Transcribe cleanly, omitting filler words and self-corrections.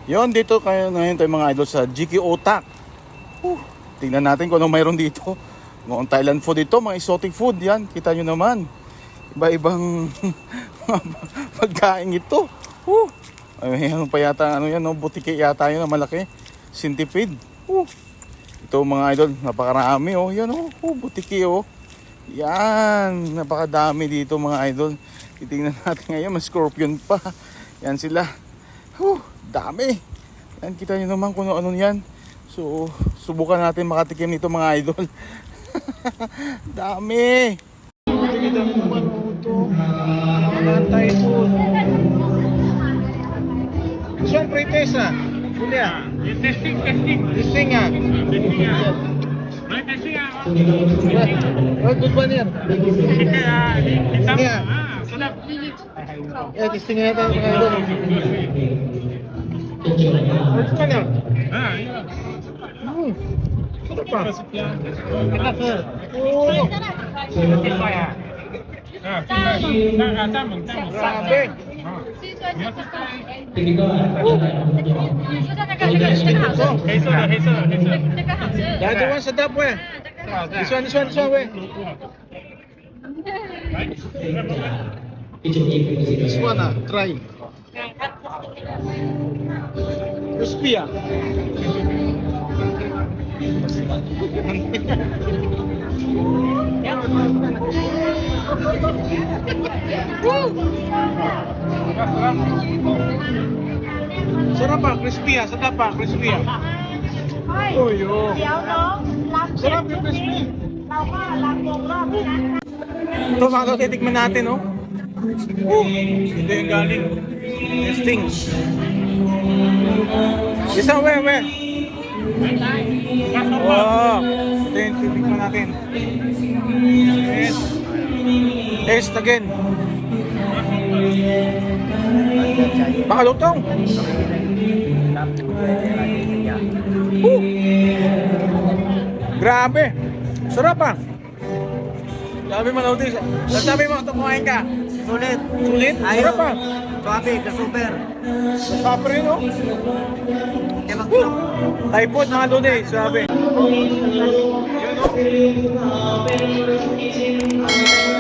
Yon, dito kayo ngayon tayo mga idol sa GK Otak. Tingnan natin kung ano mayroon dito. Mga Thailand food dito, mga exotic food yan. Kita nyo naman. Iba-ibang pagkain ito. Ay, ano pa yata, ano yan, no? Butike yata yun na malaki. Centipede. Ito mga idol, napakarami oh. Yan oh, butike oh. Yan, napakadami dito mga idol. Titingnan natin ngayon, may scorpion pa. Yan sila. Dami. Yan, kita nyo naman kung ano yan. So, subukan natin makatikim nito mga idol. Dami. Kita nyo naman ito. Thai food. Siyempre, Tessa. Julia. Testing. Testing nga. Oh, good one yan. Hitam. Iya. Sedap. Testing nga tayo mga idol. Good one yan. Iya. Sarap pa. Enak sir. Tamang. Grabe. 黑色的。来，这碗sedap weh. This one weh. This one try. Crispy ah. Sarap pa, crispy ah, sarap pa, crispy ah. Uy, oh. Sarap yung crispy. Ito mga ito, titikman natin, oh. Ito yung galing. Testing. Isang we. Wow. Ito yung titikman natin. Yes. Taste again. Baka lutong. Grabe. Sarap ah. Sabi mo na utis. Sabi mo, kumain ka. Sulit. Sulit? Sarap ah. Swabe, ka-super. Sarap rin oh. Thai food mga lunes, sabi. Yun oh.